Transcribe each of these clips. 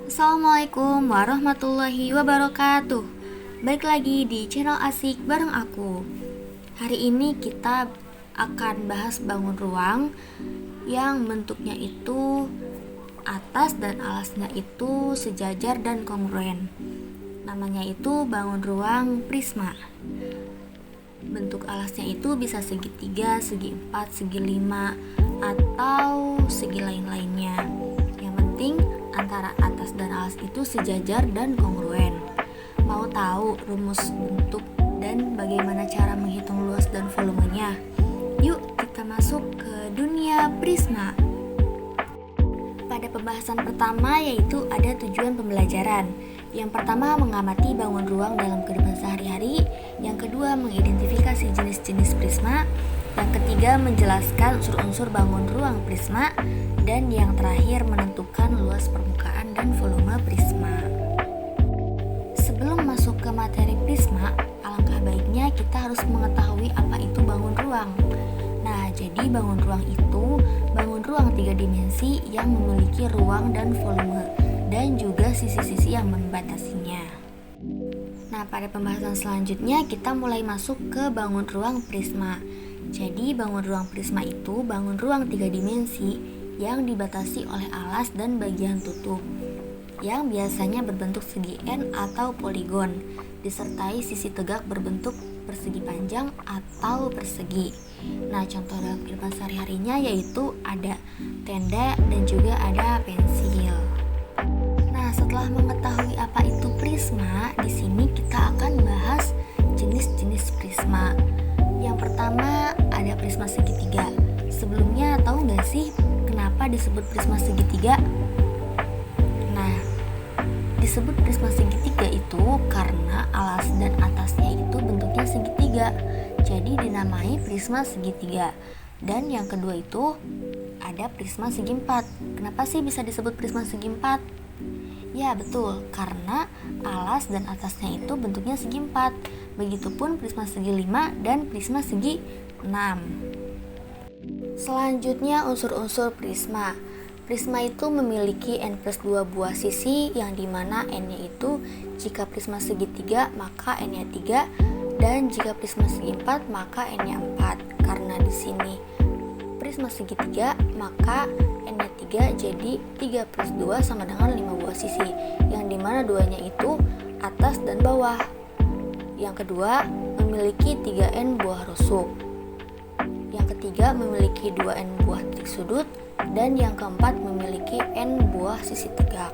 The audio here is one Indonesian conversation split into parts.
Assalamualaikum warahmatullahi wabarakatuh. Balik lagi di channel asik bareng aku. Hari ini kita akan bahas bangun ruang yang bentuknya itu atas dan alasnya itu sejajar dan kongruen. Namanya itu bangun ruang prisma. Bentuk alasnya itu bisa segitiga, segi 4, segi 5, atau segi lain-lainnya. Yang penting antara atas dan alas itu sejajar dan kongruen. Mau tahu rumus bentuk dan bagaimana cara menghitung luas dan volumenya? Yuk kita masuk ke dunia prisma. Pada pembahasan pertama yaitu ada tujuan pembelajaran. Yang pertama mengamati bangun ruang dalam kehidupan sehari-hari. Yang kedua mengidentifikasi jenis-jenis prisma. Yang ketiga menjelaskan unsur-unsur bangun ruang prisma. Dan yang terakhir menentukan luas permukaan dan volume prisma. Sebelum masuk ke materi prisma, alangkah baiknya kita harus mengetahui apa itu bangun ruang. Nah, jadi bangun ruang itu bangun ruang 3 dimensi yang memiliki ruang dan volume dan juga sisi-sisi yang membatasinya. Nah, pada pembahasan selanjutnya kita mulai masuk ke bangun ruang prisma. Jadi bangun ruang prisma itu bangun ruang 3 dimensi yang dibatasi oleh alas dan bagian tutup yang biasanya berbentuk segi N atau poligon disertai sisi tegak berbentuk persegi panjang atau persegi. Nah, contoh dalam kehidupan sehari-harinya yaitu ada tenda dan juga ada pensil. Nah, setelah mengetahui apa itu prisma, di sini kita akan bahas jenis-jenis prisma. Yang pertama ada prisma segitiga. Sebelumnya tahu nggak sih kenapa disebut prisma segitiga? Nah, disebut prisma segitiga itu karena alas dan atasnya itu bentuknya segitiga, jadi dinamai prisma segitiga. Dan yang kedua itu ada prisma segi empat. Kenapa sih bisa disebut prisma segi empat? Ya betul, karena alas dan atasnya itu bentuknya segi empat. Begitupun prisma segi 5 dan prisma segi 6. Selanjutnya unsur-unsur prisma. Prisma itu memiliki N plus 2 buah sisi yang dimana N-nya itu jika prisma segitiga maka N-nya 3 dan jika prisma segi 4 maka N-nya 4. Karena di sini prisma segitiga maka N-nya 3 jadi 3 plus 2 sama dengan 5 buah sisi yang dimana duanya itu atas dan bawah. Yang kedua memiliki 3N buah rusuk. Yang ketiga memiliki 2N buah titik sudut. Dan yang keempat memiliki N buah sisi tegak.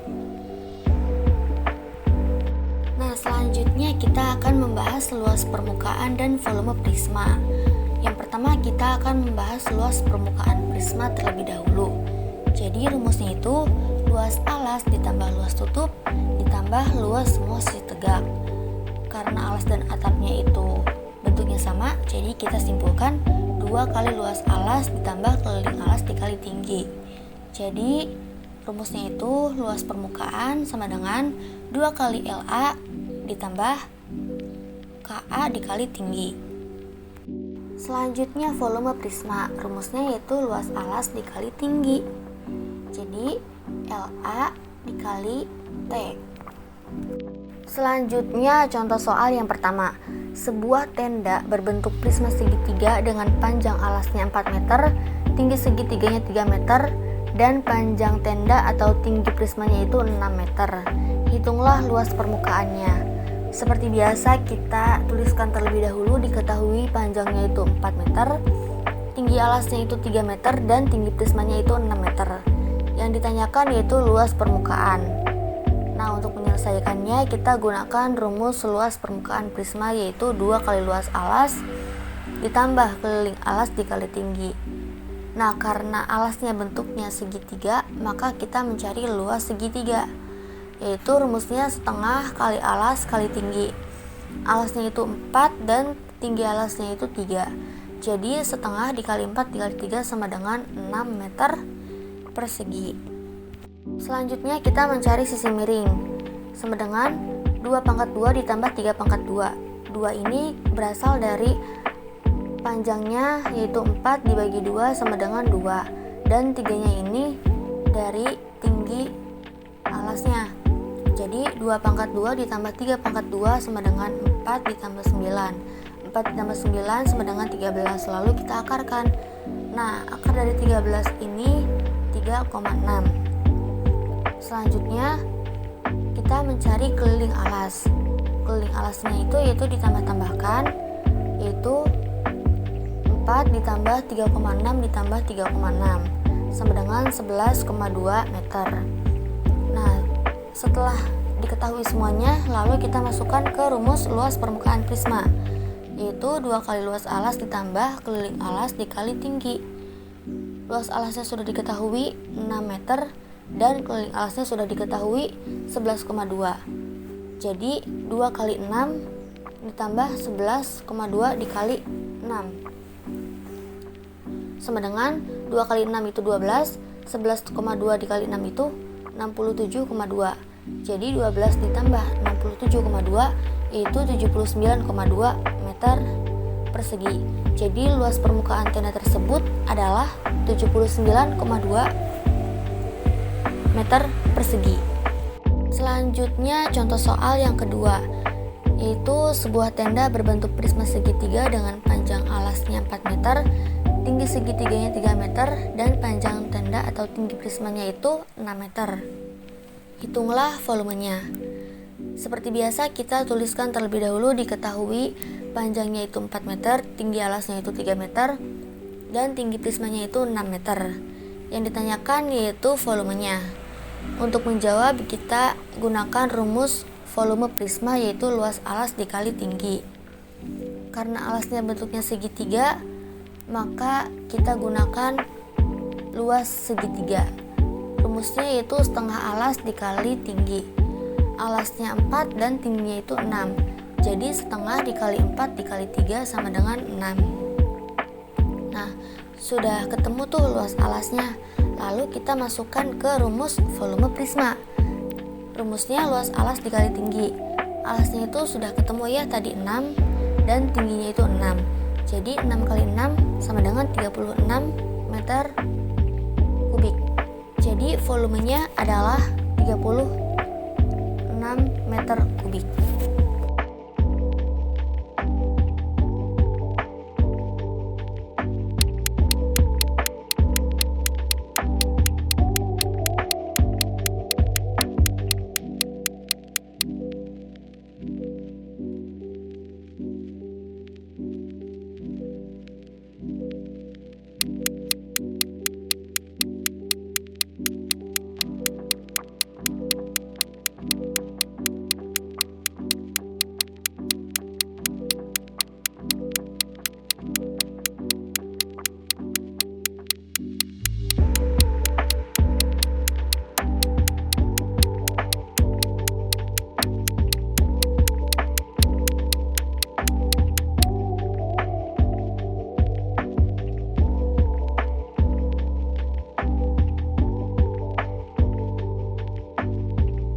Nah, selanjutnya kita akan membahas luas permukaan dan volume prisma. Yang pertama kita akan membahas luas permukaan prisma terlebih dahulu. Jadi rumusnya itu luas alas ditambah luas tutup ditambah luas semua sisi tegak. Karena alas dan atapnya itu bentuknya sama, jadi kita simpulkan 2 kali luas alas ditambah keliling alas dikali tinggi. Jadi rumusnya itu luas permukaan sama dengan 2 kali LA ditambah KA dikali tinggi. Selanjutnya volume prisma. Rumusnya yaitu luas alas dikali tinggi. Jadi LA dikali T. Selanjutnya contoh soal yang pertama. Sebuah tenda berbentuk prisma segitiga dengan panjang alasnya 4 meter, tinggi segitiganya 3 meter, dan panjang tenda atau tinggi prismanya itu 6 meter. Hitunglah luas permukaannya. Seperti biasa kita tuliskan terlebih dahulu diketahui panjangnya itu 4 meter, tinggi alasnya itu 3 meter, dan tinggi prismanya itu 6 meter. Yang ditanyakan yaitu luas permukaan. Nah, untuk menyelesaikannya kita gunakan rumus luas permukaan prisma yaitu 2 kali luas alas ditambah keliling alas dikali tinggi. Nah, karena alasnya bentuknya segitiga, maka kita mencari luas segitiga yaitu rumusnya setengah kali alas kali tinggi. Alasnya itu 4 dan tinggi alasnya itu 3. Jadi setengah dikali 4 dikali 3 sama dengan 6 meter persegi. Selanjutnya kita mencari sisi miring sama dengan 2 pangkat 2 ditambah 3 pangkat 2. 2 ini berasal dari panjangnya yaitu 4 dibagi 2 sama dengan 2. Dan 3-nya ini dari tinggi alas alasnya. Jadi 2 pangkat 2 ditambah 3 pangkat 2 sama dengan 4 ditambah 9. 4 ditambah 9 sama dengan 13. Lalu kita akarkan. Nah, akar dari 13 ini 3,6. Selanjutnya kita mencari keliling alas. Keliling alasnya itu yaitu ditambah-tambahkan, yaitu 4 ditambah 3,6 ditambah 3,6 sama dengan 11,2 meter. Nah, setelah diketahui semuanya, lalu kita masukkan ke rumus luas permukaan prisma, yaitu 2 kali luas alas ditambah keliling alas dikali tinggi. Luas alasnya sudah diketahui 6 meter dan keliling alasnya sudah diketahui 11,2. Jadi 2 kali 6 ditambah 11,2 dikali 6 sama dengan 2 kali 6 itu 12, 11,2 dikali 6 itu 67,2. Jadi 12 ditambah 67,2 yaitu 79,2 meter persegi. Jadi luas permukaan tenda tersebut adalah 79,2 meter persegi. Selanjutnya contoh soal yang kedua, yaitu sebuah tenda berbentuk prisma segitiga dengan panjang alasnya 4 meter, tinggi segitiganya 3 meter, dan panjang tenda atau tinggi prismanya itu 6 meter. Hitunglah volumenya. Seperti biasa kita tuliskan terlebih dahulu diketahui panjangnya itu 4 meter, tinggi alasnya itu 3 meter, dan tinggi prismanya itu 6 meter. Yang ditanyakan yaitu volumenya. Untuk menjawab kita gunakan rumus volume prisma yaitu luas alas dikali tinggi. Karena alasnya bentuknya segitiga, maka kita gunakan luas segitiga. Rumusnya yaitu setengah alas dikali tinggi. Alasnya 4 dan tingginya itu 6. Jadi setengah dikali 4 dikali 3 sama dengan 6. Nah, sudah ketemu tuh luas alasnya. Lalu kita masukkan ke rumus volume prisma. Rumusnya luas alas dikali tinggi. Alasnya itu sudah ketemu ya tadi 6 dan tingginya itu 6. Jadi 6 kali 6 sama dengan 36 meter kubik. Jadi volumenya adalah 36 meter kubik.